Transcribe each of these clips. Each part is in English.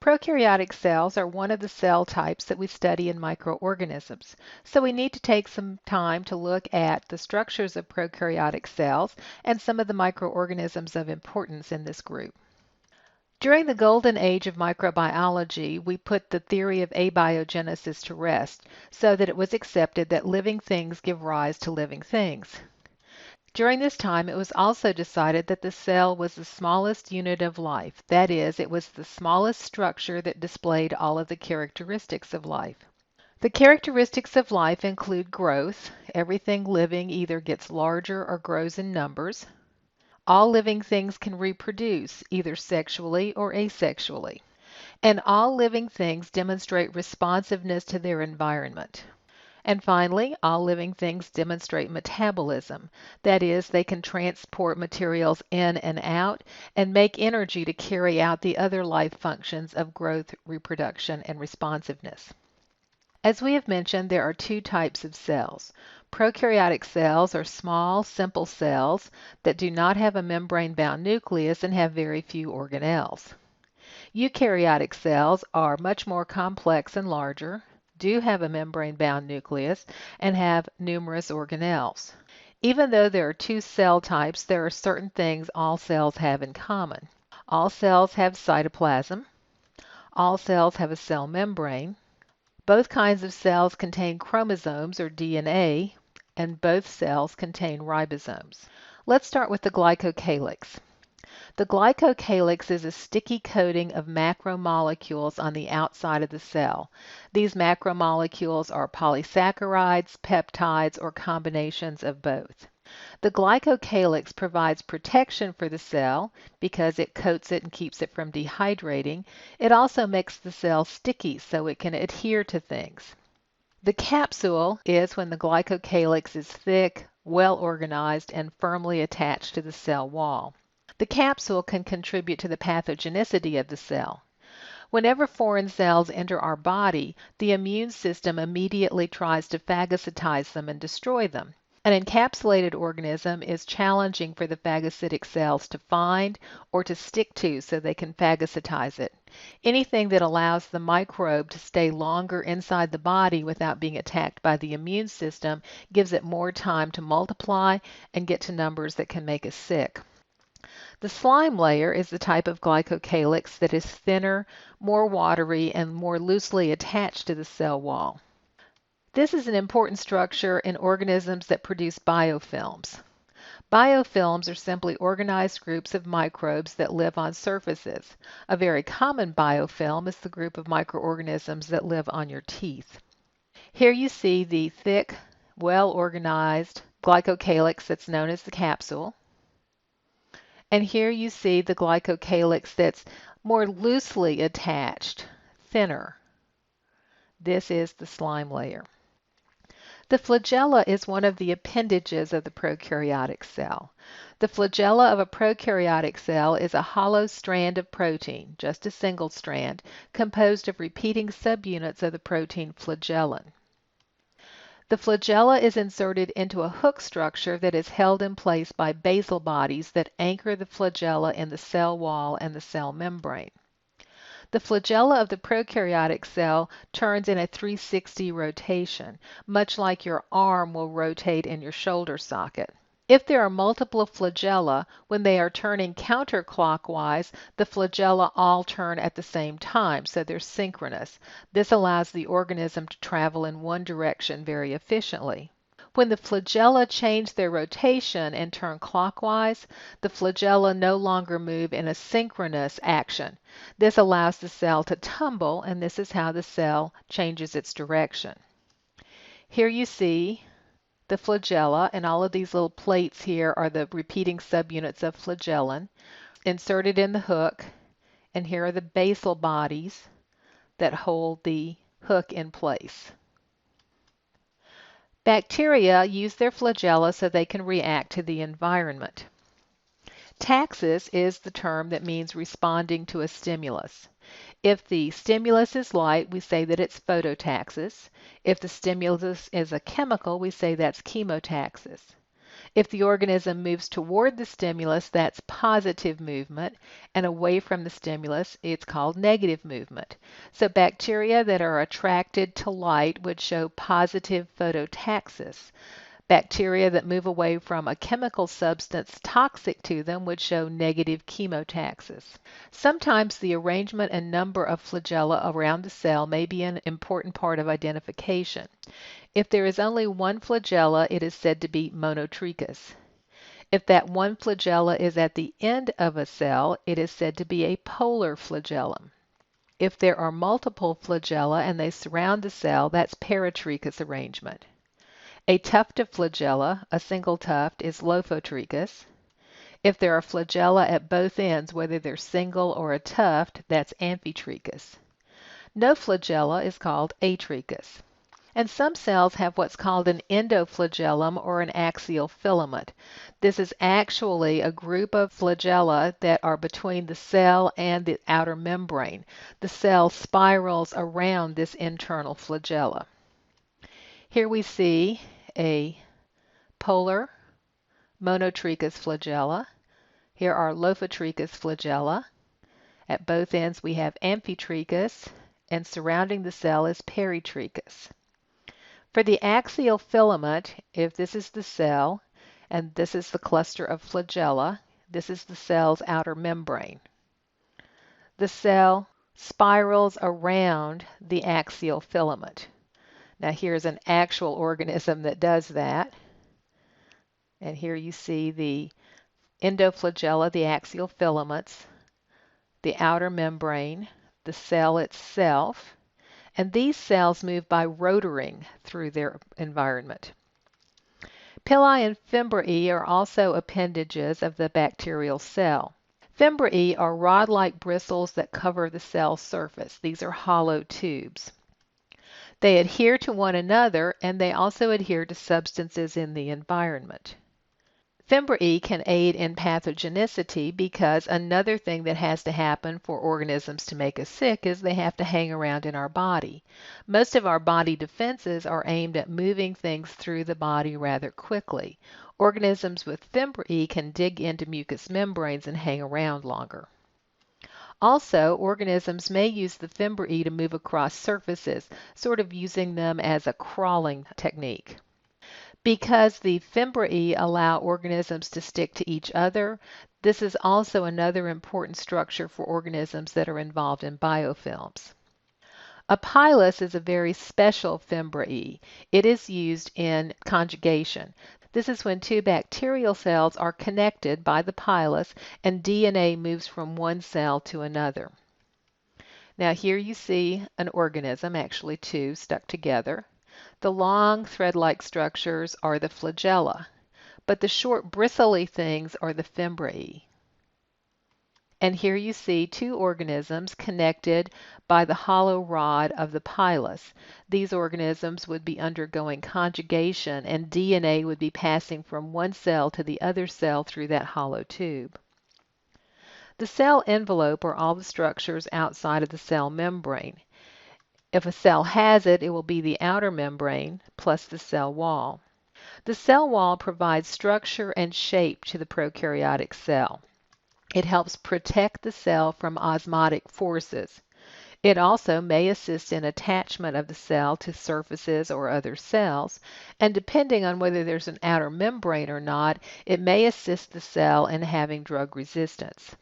Prokaryotic cells are one of the cell types that we study in microorganisms, so we need to take some time to look at the structures of prokaryotic cells and some of the microorganisms of importance in this group. During the golden age of microbiology, we put the theory of abiogenesis to rest so that it was accepted that living things give rise to living things. During this time, it was also decided that the cell was the smallest unit of life. That is, it was the smallest structure that displayed all of the characteristics of life. The characteristics of life include growth. Everything living either gets larger or grows in numbers. All living things can reproduce, either sexually or asexually. And all living things demonstrate responsiveness to their environment. And finally, all living things demonstrate metabolism. That is, they can transport materials in and out and make energy to carry out the other life functions of growth, reproduction, and responsiveness. As we have mentioned, there are two types of cells. Prokaryotic cells are small, simple cells that do not have a membrane-bound nucleus and have very few organelles. Eukaryotic cells are much more complex and larger, do have a membrane-bound nucleus, and have numerous organelles. Even though there are two cell types, there are certain things all cells have in common. All cells have cytoplasm. All cells have a cell membrane. Both kinds of cells contain chromosomes or DNA, and both cells contain ribosomes. Let's start with the glycocalyx. The glycocalyx is a sticky coating of macromolecules on the outside of the cell. These macromolecules are polysaccharides, peptides, or combinations of both. The glycocalyx provides protection for the cell because it coats it and keeps it from dehydrating. It also makes the cell sticky so it can adhere to things. The capsule is when the glycocalyx is thick, well organized, and firmly attached to the cell wall. The capsule can contribute to the pathogenicity of the cell. Whenever foreign cells enter our body, the immune system immediately tries to phagocytize them and destroy them. An encapsulated organism is challenging for the phagocytic cells to find or to stick to so they can phagocytize it. Anything that allows the microbe to stay longer inside the body without being attacked by the immune system gives it more time to multiply and get to numbers that can make us sick. The slime layer is the type of glycocalyx that is thinner, more watery, and more loosely attached to the cell wall. This is an important structure in organisms that produce biofilms. Biofilms are simply organized groups of microbes that live on surfaces. A very common biofilm is the group of microorganisms that live on your teeth. Here you see the thick, well-organized glycocalyx that's known as the capsule. And here you see the glycocalyx that's more loosely attached, thinner. This is the slime layer. The flagella is one of the appendages of the prokaryotic cell. The flagella of a prokaryotic cell is a hollow strand of protein, just a single strand, composed of repeating subunits of the protein flagellin. The flagella is inserted into a hook structure that is held in place by basal bodies that anchor the flagella in the cell wall and the cell membrane. The flagella of the prokaryotic cell turns in a 360 rotation, much like your arm will rotate in your shoulder socket. If there are multiple flagella, when they are turning counterclockwise, the flagella all turn at the same time, so they're synchronous. This allows the organism to travel in one direction very efficiently. When the flagella change their rotation and turn clockwise, the flagella no longer move in a synchronous action. This allows the cell to tumble, and this is how the cell changes its direction. Here you see the flagella, and all of these little plates here are the repeating subunits of flagellin inserted in the hook, and here are the basal bodies that hold the hook in place. Bacteria use their flagella so they can react to the environment. Taxis is the term that means responding to a stimulus. If the stimulus is light, we say that it's phototaxis. If the stimulus is a chemical, we say that's chemotaxis. If the organism moves toward the stimulus, that's positive movement, and away from the stimulus, it's called negative movement. So bacteria that are attracted to light would show positive phototaxis. Bacteria that move away from a chemical substance toxic to them would show negative chemotaxis. Sometimes the arrangement and number of flagella around the cell may be an important part of identification. If there is only one flagella, it is said to be monotrichous. If that one flagella is at the end of a cell, it is said to be a polar flagellum. If there are multiple flagella and they surround the cell, that's paratrichous arrangement. A tuft of flagella, a single tuft, is lophotrichous. If there are flagella at both ends, whether they're single or a tuft, that's amphitrichous. No flagella is called atrichous. And some cells have what's called an endoflagellum or an axial filament. This is actually a group of flagella that are between the cell and the outer membrane. The cell spirals around this internal flagella. Here we see a polar monotrichous flagella. Here are lophotrichous flagella. At both ends we have amphitrichous, and surrounding the cell is peritrichous. For the axial filament, if this is the cell and this is the cluster of flagella, this is the cell's outer membrane. The cell spirals around the axial filament. Now here's an actual organism that does that. And here you see the endoflagella, the axial filaments, the outer membrane, the cell itself, and these cells move by rotoring through their environment. Pili and fimbriae are also appendages of the bacterial cell. Fimbriae are rod-like bristles that cover the cell surface. These are hollow tubes. They adhere to one another, and they also adhere to substances in the environment. Fimbriae can aid in pathogenicity because another thing that has to happen for organisms to make us sick is they have to hang around in our body. Most of our body defenses are aimed at moving things through the body rather quickly. Organisms with fimbriae can dig into mucous membranes and hang around longer. Also, organisms may use the fimbriae to move across surfaces, sort of using them as a crawling technique. Because the fimbriae allow organisms to stick to each other, this is also another important structure for organisms that are involved in biofilms. A pilus is a very special fimbriae. It is used in conjugation. This is when two bacterial cells are connected by the pilus and DNA moves from one cell to another. Now here you see an organism, actually two, stuck together. The long thread-like structures are the flagella, but the short bristly things are the fimbriae. And here you see two organisms connected by the hollow rod of the pilus. These organisms would be undergoing conjugation, and DNA would be passing from one cell to the other cell through that hollow tube. The cell envelope are all the structures outside of the cell membrane. If a cell has it, it will be the outer membrane plus the cell wall. The cell wall provides structure and shape to the prokaryotic cell. It helps protect the cell from osmotic forces. It also may assist in attachment of the cell to surfaces or other cells, and depending on whether there's an outer membrane or not, it may assist the cell in having drug resistance.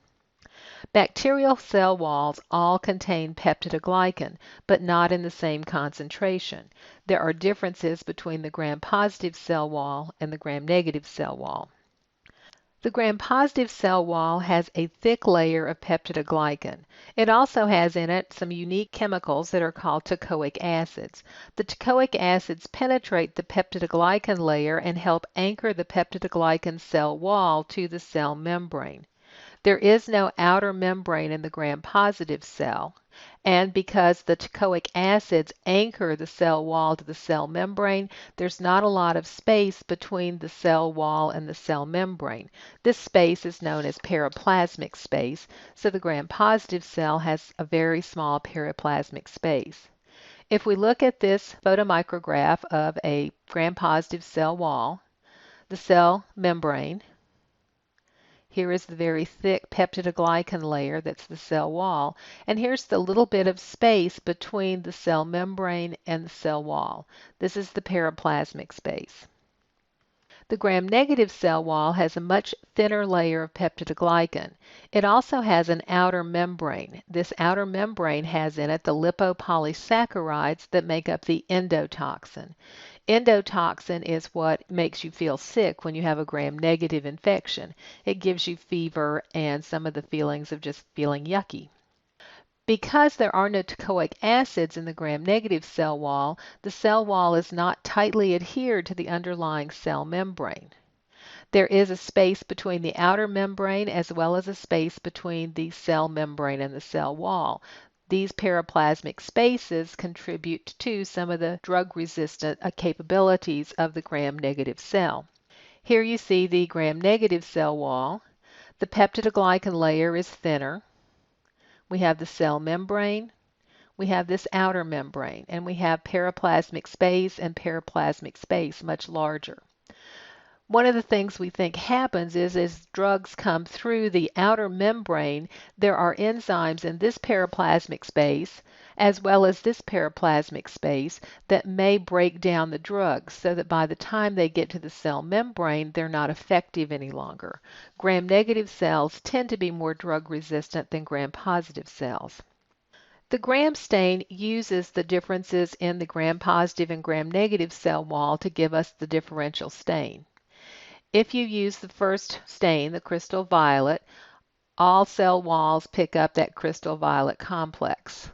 Bacterial cell walls all contain peptidoglycan, but not in the same concentration. There are differences between the gram-positive cell wall and the gram-negative cell wall. The gram-positive cell wall has a thick layer of peptidoglycan. It also has in it some unique chemicals that are called teichoic acids. The teichoic acids penetrate the peptidoglycan layer and help anchor the peptidoglycan cell wall to the cell membrane. There is no outer membrane in the gram-positive cell, and because the teichoic acids anchor the cell wall to the cell membrane, there's not a lot of space between the cell wall and the cell membrane. This space is known as periplasmic space, so the gram-positive cell has a very small periplasmic space. If we look at this photomicrograph of a gram-positive cell wall, the cell membrane. Here is the very thick peptidoglycan layer that's the cell wall, and here's the little bit of space between the cell membrane and the cell wall. This is the periplasmic space. The gram-negative cell wall has a much thinner layer of peptidoglycan. It also has an outer membrane. This outer membrane has in it the lipopolysaccharides that make up the endotoxin. Endotoxin is what makes you feel sick when you have a gram-negative infection. It gives you fever and some of the feelings of just feeling yucky. Because there are no teichoic acids in the gram-negative cell wall, the cell wall is not tightly adhered to the underlying cell membrane. There is a space between the outer membrane as well as a space between the cell membrane and the cell wall. These periplasmic spaces contribute to some of the drug-resistant capabilities of the gram-negative cell. Here you see the gram-negative cell wall. The peptidoglycan layer is thinner. We have the cell membrane, we have this outer membrane, and we have periplasmic space and periplasmic space much larger. One of the things we think happens is as drugs come through the outer membrane, there are enzymes in this periplasmic space as well as this periplasmic space that may break down the drugs so that by the time they get to the cell membrane, they're not effective any longer. Gram-negative cells tend to be more drug resistant than gram-positive cells. The Gram stain uses the differences in the gram-positive and gram-negative cell wall to give us the differential stain. If you use the first stain, the crystal violet, all cell walls pick up that crystal violet complex.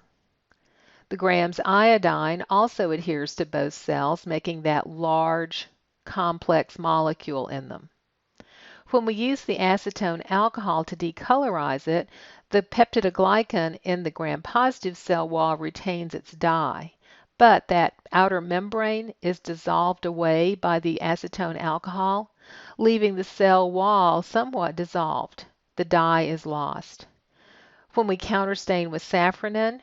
The Gram's iodine also adheres to both cells, making that large, complex molecule in them. When we use the acetone alcohol to decolorize it, the peptidoglycan in the gram-positive cell wall retains its dye, but that outer membrane is dissolved away by the acetone alcohol, leaving the cell wall somewhat dissolved. The dye is lost. When we counterstain with safranin,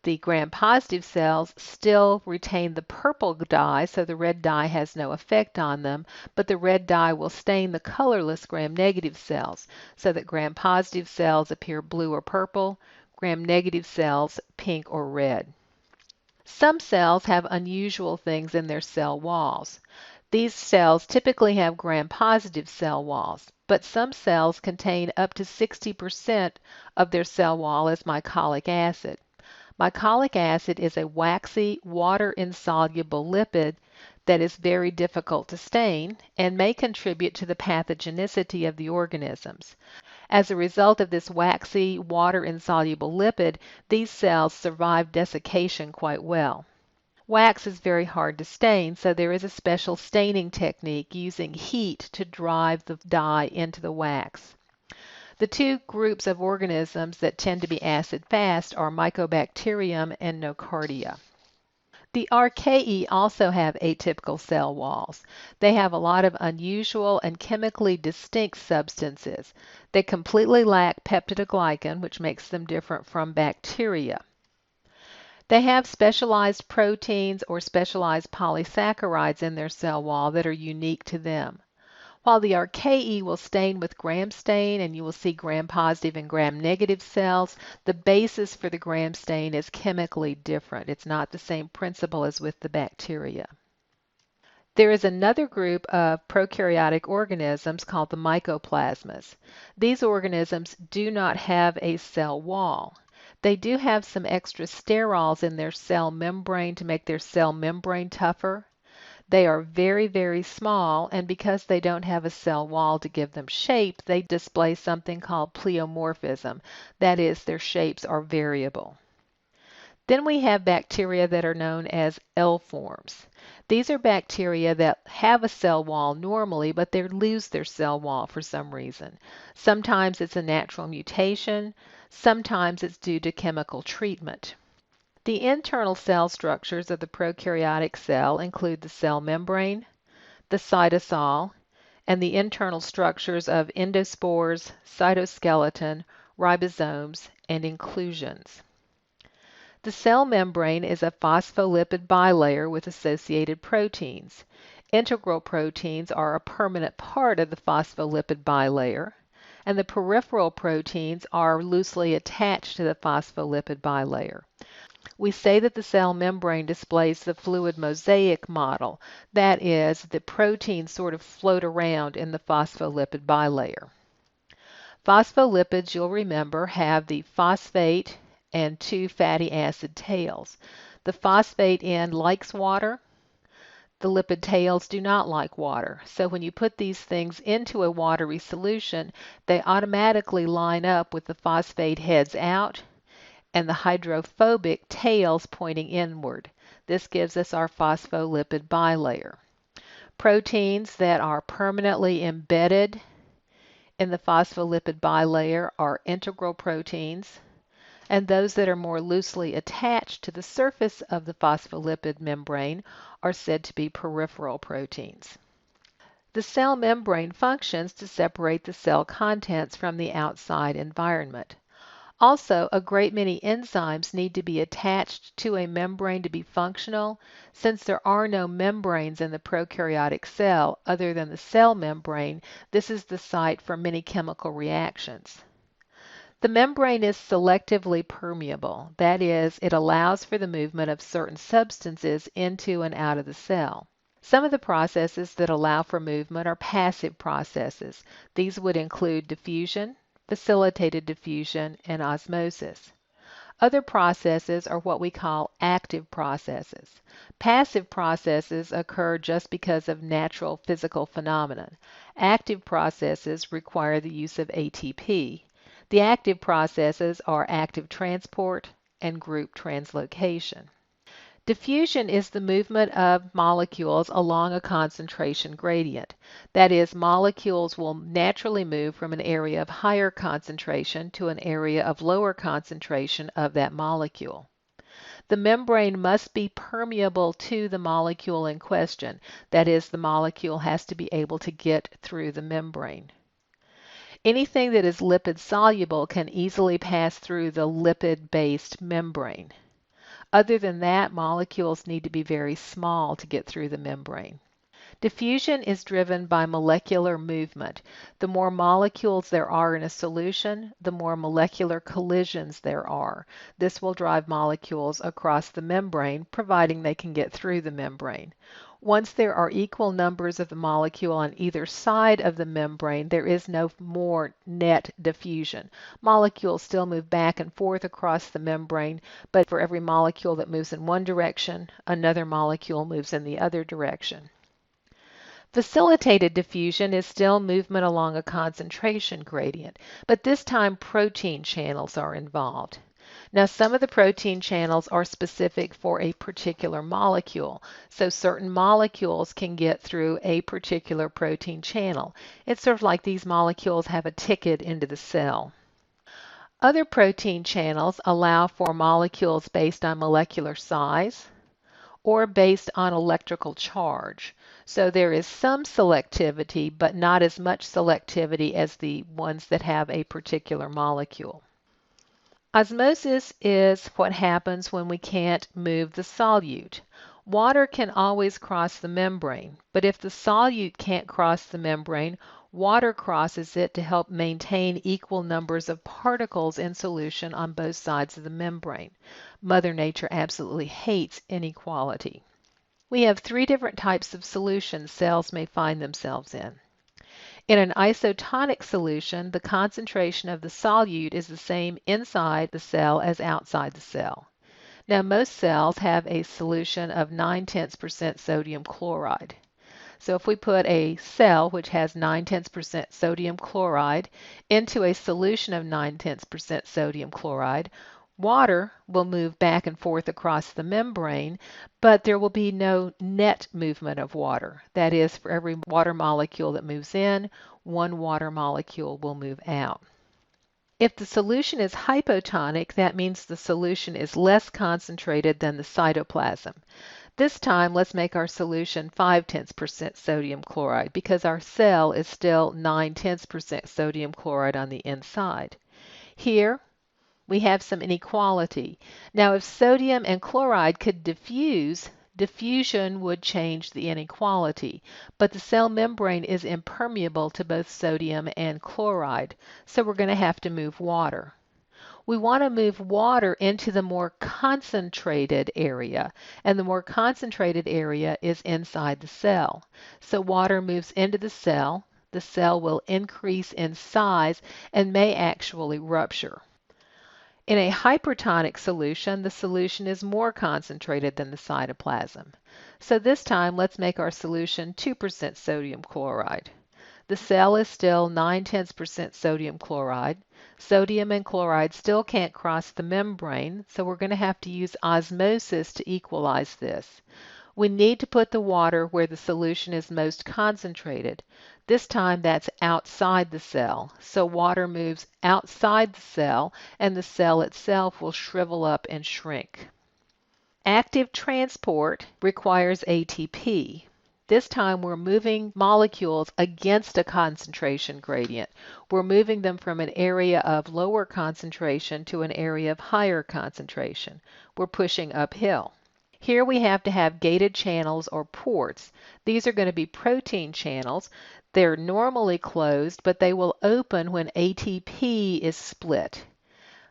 the gram-positive cells still retain the purple dye, so the red dye has no effect on them, but the red dye will stain the colorless gram-negative cells, so that gram-positive cells appear blue or purple, gram-negative cells pink or red. Some cells have unusual things in their cell walls. These cells typically have gram-positive cell walls, but some cells contain up to 60% of their cell wall as mycolic acid. Mycolic acid is a waxy, water-insoluble lipid that is very difficult to stain and may contribute to the pathogenicity of the organisms. As a result of this waxy, water-insoluble lipid, these cells survive desiccation quite well. Wax is very hard to stain, so there is a special staining technique using heat to drive the dye into the wax. The two groups of organisms that tend to be acid-fast are Mycobacterium and Nocardia. The archaea also have atypical cell walls. They have a lot of unusual and chemically distinct substances. They completely lack peptidoglycan, which makes them different from bacteria. They have specialized proteins or specialized polysaccharides in their cell wall that are unique to them. While the archaea will stain with gram stain and you will see gram-positive and gram-negative cells, the basis for the gram stain is chemically different. It's not the same principle as with the bacteria. There is another group of prokaryotic organisms called the Mycoplasmas. These organisms do not have a cell wall. They do have some extra sterols in their cell membrane to make their cell membrane tougher. They are very, very small, and because they don't have a cell wall to give them shape, they display something called pleomorphism. That is, their shapes are variable. Then we have bacteria that are known as L-forms. These are bacteria that have a cell wall normally, but they lose their cell wall for some reason. Sometimes it's a natural mutation, sometimes it's due to chemical treatment. The internal cell structures of the prokaryotic cell include the cell membrane, the cytosol, and the internal structures of endospores, cytoskeleton, ribosomes, and inclusions. The cell membrane is a phospholipid bilayer with associated proteins. Integral proteins are a permanent part of the phospholipid bilayer, and the peripheral proteins are loosely attached to the phospholipid bilayer. We say that the cell membrane displays the fluid mosaic model. That is, the proteins sort of float around in the phospholipid bilayer. Phospholipids, you'll remember, have the phosphate and two fatty acid tails. The phosphate end likes water. The lipid tails do not like water. So when you put these things into a watery solution, they automatically line up with the phosphate heads out and the hydrophobic tails pointing inward. This gives us our phospholipid bilayer. Proteins that are permanently embedded in the phospholipid bilayer are integral proteins, and those that are more loosely attached to the surface of the phospholipid membrane are said to be peripheral proteins. The cell membrane functions to separate the cell contents from the outside environment. Also, a great many enzymes need to be attached to a membrane to be functional. Since there are no membranes in the prokaryotic cell other than the cell membrane, this is the site for many chemical reactions. The membrane is selectively permeable. That is, it allows for the movement of certain substances into and out of the cell. Some of the processes that allow for movement are passive processes. These would include diffusion, facilitated diffusion, and osmosis. Other processes are what we call active processes. Passive processes occur just because of natural physical phenomena. Active processes require the use of ATP. The active processes are active transport and group translocation. Diffusion is the movement of molecules along a concentration gradient. That is, molecules will naturally move from an area of higher concentration to an area of lower concentration of that molecule. The membrane must be permeable to the molecule in question. That is, the molecule has to be able to get through the membrane. Anything that is lipid soluble can easily pass through the lipid-based membrane. Other than that, molecules need to be very small to get through the membrane. Diffusion is driven by molecular movement. The more molecules there are in a solution, the more molecular collisions there are. This will drive molecules across the membrane, providing they can get through the membrane. Once there are equal numbers of the molecule on either side of the membrane, there is no more net diffusion. Molecules still move back and forth across the membrane, but for every molecule that moves in one direction, another molecule moves in the other direction. Facilitated diffusion is still movement along a concentration gradient, but this time protein channels are involved. Now, some of the protein channels are specific for a particular molecule, so certain molecules can get through a particular protein channel. It's sort of like these molecules have a ticket into the cell. Other protein channels allow for molecules based on molecular size or based on electrical charge. So there is some selectivity, but not as much selectivity as the ones that have a particular molecule. Osmosis is what happens when we can't move the solute. Water can always cross the membrane, but if the solute can't cross the membrane, water crosses it to help maintain equal numbers of particles in solution on both sides of the membrane. Mother Nature absolutely hates inequality. We have three different types of solutions cells may find themselves in. In an isotonic solution, the concentration of the solute is the same inside the cell as outside the cell. Now, most cells have a solution of 9/10% sodium chloride. So if we put a cell which has 9/10% sodium chloride into a solution of 9/10% sodium chloride, water will move back and forth across the membrane, but there will be no net movement of water. That is, for every water molecule that moves in, one water molecule will move out. If the solution is hypotonic, that means the solution is less concentrated than the cytoplasm. This time, let's make our solution 5/10% sodium chloride because our cell is still 9/10% sodium chloride on the inside. Here, we have some inequality. Now, if sodium and chloride could diffuse Diffusion would change the inequality, but the cell membrane is impermeable to both sodium and chloride, so we're going to have to move water. We want to move water into the more concentrated area, and the more concentrated area is inside the cell. So water moves into the cell will increase in size and may actually rupture. In a hypertonic solution, the solution is more concentrated than the cytoplasm. So this time, let's make our solution 2% sodium chloride. The cell is still 9/10% sodium chloride. Sodium and chloride still can't cross the membrane, so we're going to have to use osmosis to equalize this. We need to put the water where the solution is most concentrated. This time that's outside the cell, so water moves outside the cell and the cell itself will shrivel up and shrink. Active transport requires ATP. This time we're moving molecules against a concentration gradient. We're moving them from an area of lower concentration to an area of higher concentration. We're pushing uphill. Here we have to have gated channels or ports. These are going to be protein channels. They're normally closed, but they will open when ATP is split,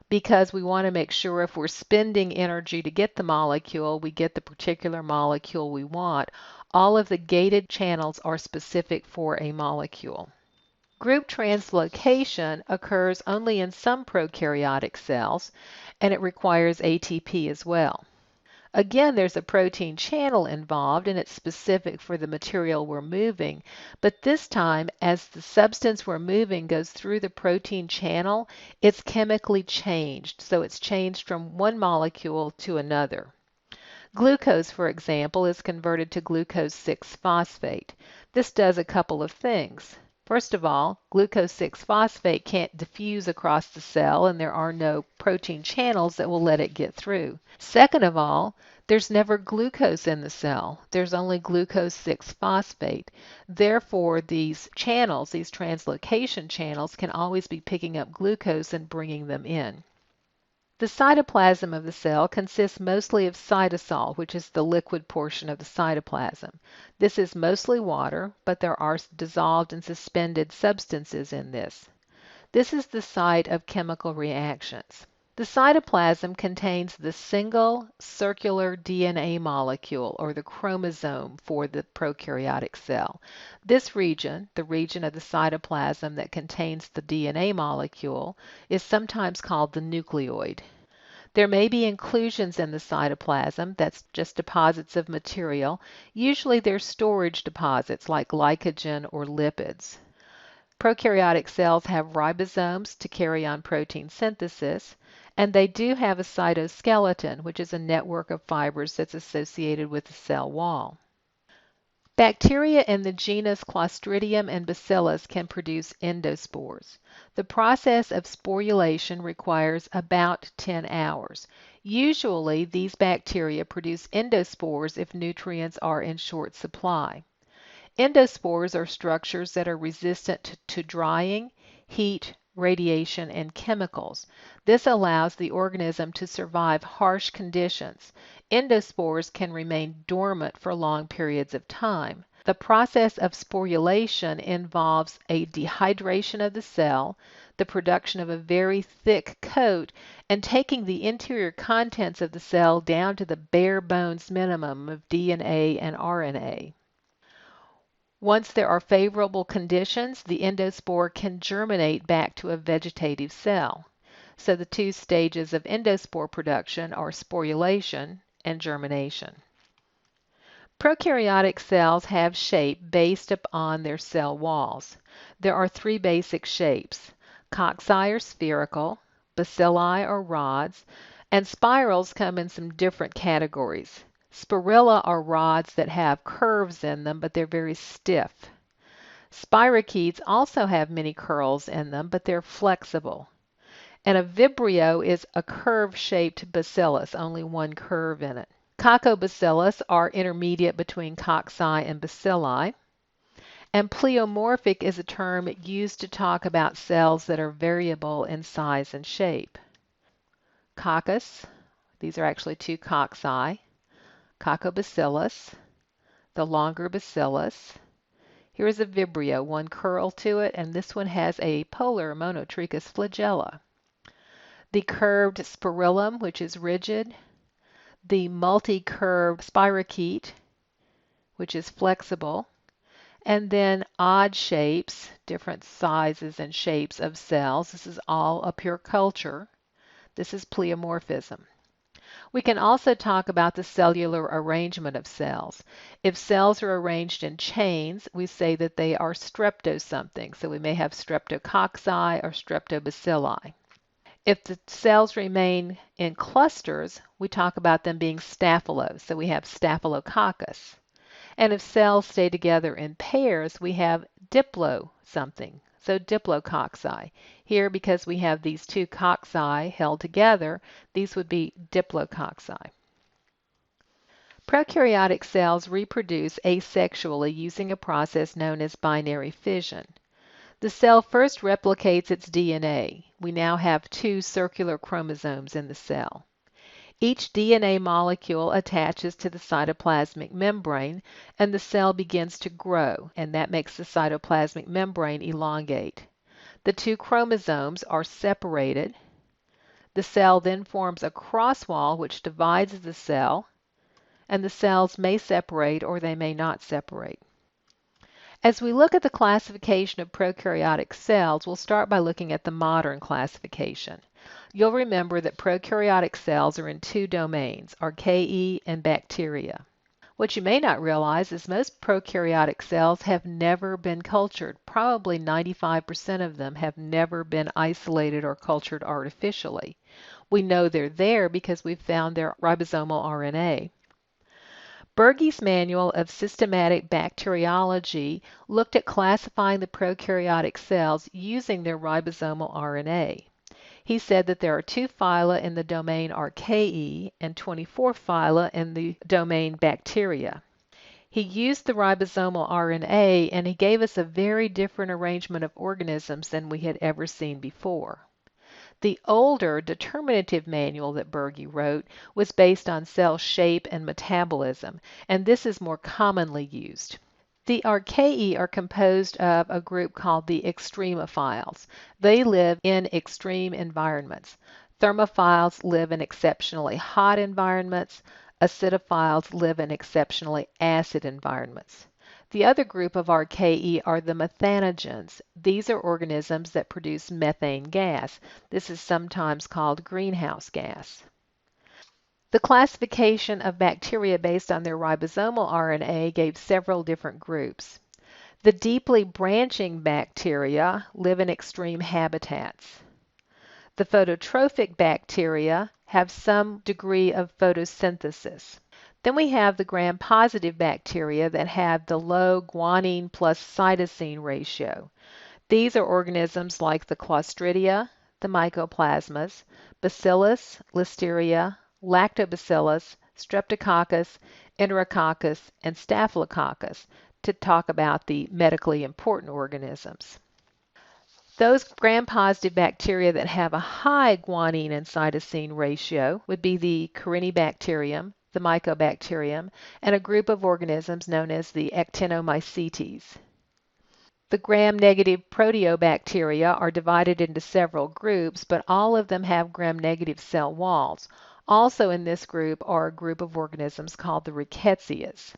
because we want to make sure if we're spending energy to get the molecule, we get the particular molecule we want. All of the gated channels are specific for a molecule. Group translocation occurs only in some prokaryotic cells, and it requires ATP as well. Again, there's a protein channel involved, and it's specific for the material we're moving. But this time, as the substance we're moving goes through the protein channel, it's chemically changed. So it's changed from one molecule to another. Glucose, for example, is converted to glucose 6-phosphate. This does a couple of things. First of all, glucose 6-phosphate can't diffuse across the cell, and there are no protein channels that will let it get through. Second of all, there's never glucose in the cell. There's only glucose 6-phosphate. Therefore, these channels, these translocation channels, can always be picking up glucose and bringing them in. The cytoplasm of the cell consists mostly of cytosol, which is the liquid portion of the cytoplasm. This is mostly water, but there are dissolved and suspended substances in this. This is the site of chemical reactions. The cytoplasm contains the single circular DNA molecule, or the chromosome, for the prokaryotic cell. This region, the region of the cytoplasm that contains the DNA molecule, is sometimes called the nucleoid. There may be inclusions in the cytoplasm, that's just deposits of material. Usually they're storage deposits like glycogen or lipids. Prokaryotic cells have ribosomes to carry on protein synthesis, and they do have a cytoskeleton, which is a network of fibers that's associated with the cell wall. Bacteria in the genus Clostridium and Bacillus can produce endospores. The process of sporulation requires about 10 hours. Usually, these bacteria produce endospores if nutrients are in short supply. Endospores are structures that are resistant to drying, heat, radiation, and chemicals. This allows the organism to survive harsh conditions. Endospores can remain dormant for long periods of time. The process of sporulation involves a dehydration of the cell, the production of a very thick coat, and taking the interior contents of the cell down to the bare bones minimum of DNA and RNA. Once there are favorable conditions, the endospore can germinate back to a vegetative cell. So the two stages of endospore production are sporulation and germination. Prokaryotic cells have shape based upon their cell walls. There are three basic shapes. Cocci are spherical, bacilli are rods, and spirals come in some different categories. Spirilla are rods that have curves in them, but they're very stiff. Spirochetes also have many curls in them, but they're flexible. And a vibrio is a curve-shaped bacillus, only one curve in it. Coccobacillus are intermediate between cocci and bacilli. And pleomorphic is a term used to talk about cells that are variable in size and shape. Coccus, these are actually two cocci. Coccobacillus, the longer bacillus. Here's a vibrio, one curl to it, and this one has a polar monotrichous flagella. The curved spirillum, which is rigid. The multi-curved spirochete, which is flexible. And then odd shapes, different sizes and shapes of cells. This is all a pure culture. This is pleomorphism. We can also talk about the cellular arrangement of cells. If cells are arranged in chains, we say that they are strepto-something. So we may have streptococci or streptobacilli. If the cells remain in clusters, we talk about them being staphylo. So we have staphylococcus. And if cells stay together in pairs, we have diplo something. So diplococci. Here, because we have these two cocci held together, these would be diplococci. Prokaryotic cells reproduce asexually using a process known as binary fission. The cell first replicates its DNA. We now have two circular chromosomes in the cell. Each DNA molecule attaches to the cytoplasmic membrane, and the cell begins to grow, and that makes the cytoplasmic membrane elongate. The two chromosomes are separated. The cell then forms a cross wall which divides the cell, and the cells may separate or they may not separate. As we look at the classification of prokaryotic cells, we'll start by looking at the modern classification. You'll remember that prokaryotic cells are in two domains, archaea and bacteria. What you may not realize is most prokaryotic cells have never been cultured. Probably 95% of them have never been isolated or cultured artificially. We know they're there because we've found their ribosomal RNA. Berge's Manual of Systematic Bacteriology looked at classifying the prokaryotic cells using their ribosomal RNA. He said that there are 2 phyla in the domain Archaea and 24 phyla in the domain Bacteria. He used the ribosomal RNA and he gave us a very different arrangement of organisms than we had ever seen before. The older determinative manual that Berge wrote was based on cell shape and metabolism, and this is more commonly used. The archaea are composed of a group called the extremophiles. They live in extreme environments. Thermophiles live in exceptionally hot environments. Acidophiles live in exceptionally acid environments. The other group of archaea are the methanogens. These are organisms that produce methane gas. This is sometimes called greenhouse gas. The classification of bacteria based on their ribosomal RNA gave several different groups. The deeply branching bacteria live in extreme habitats. The phototrophic bacteria have some degree of photosynthesis. Then we have the gram-positive bacteria that have the low guanine plus cytosine ratio. These are organisms like the Clostridia, the Mycoplasmas, Bacillus, Listeria, Lactobacillus, Streptococcus, Enterococcus, and Staphylococcus, to talk about the medically important organisms. Those gram-positive bacteria that have a high guanine and cytosine ratio would be the Corynebacterium, the Mycobacterium, and a group of organisms known as the Actinomycetes. The gram-negative proteobacteria are divided into several groups, but all of them have gram-negative cell walls. Also in this group are a group of organisms called the Rickettsias.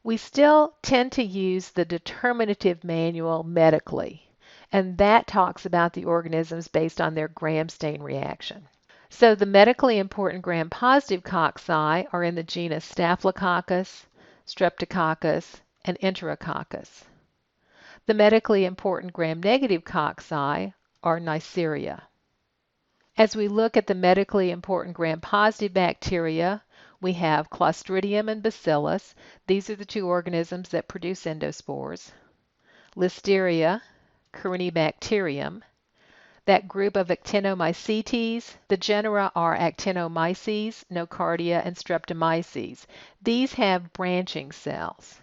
We still tend to use the determinative manual medically, and that talks about the organisms based on their gram stain reaction. So the medically important gram-positive cocci are in the genus Staphylococcus, Streptococcus, and Enterococcus. The medically important gram-negative cocci are Neisseria. As we look at the medically important gram-positive bacteria, we have Clostridium and Bacillus. These are the two organisms that produce endospores. Listeria, Corynebacterium. That group of Actinomycetes, the genera are Actinomyces, Nocardia, and Streptomyces. These have branching cells.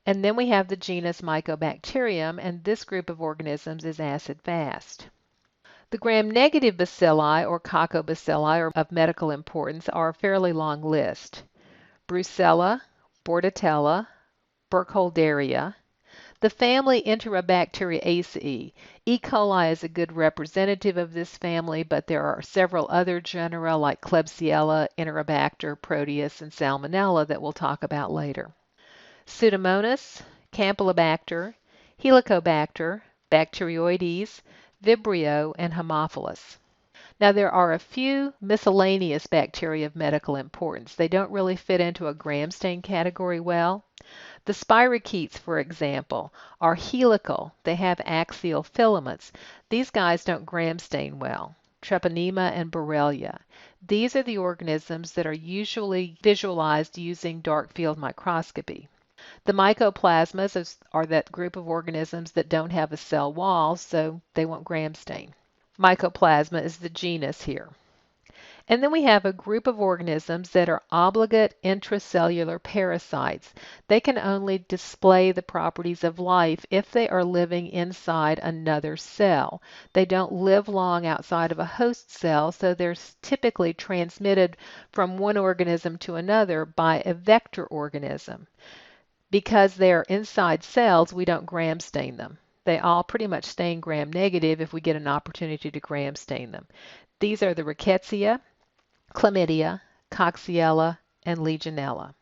And then we have the genus Mycobacterium, and this group of organisms is acid-fast. The gram-negative bacilli, or coccobacilli, are of medical importance, are a fairly long list. Brucella, Bordetella, Burkholderia. The family Enterobacteriaceae. E. coli is a good representative of this family, but there are several other genera like Klebsiella, Enterobacter, Proteus, and Salmonella that we'll talk about later. Pseudomonas, Campylobacter, Helicobacter, Bacteroides, Vibrio, and Haemophilus. Now, there are a few miscellaneous bacteria of medical importance. They don't really fit into a gram stain category well. The spirochetes, for example, are helical. They have axial filaments. These guys don't gram stain well. Treponema and Borrelia. These are the organisms that are usually visualized using dark field microscopy. The Mycoplasmas are that group of organisms that don't have a cell wall, so they won't gram stain. Mycoplasma is the genus here. And then we have a group of organisms that are obligate intracellular parasites. They can only display the properties of life if they are living inside another cell. They don't live long outside of a host cell, so they're typically transmitted from one organism to another by a vector organism. Because they're inside cells, we don't gram stain them. They all pretty much stain gram negative if we get an opportunity to gram stain them. These are the Rickettsia, Chlamydia, Coxiella, and Legionella.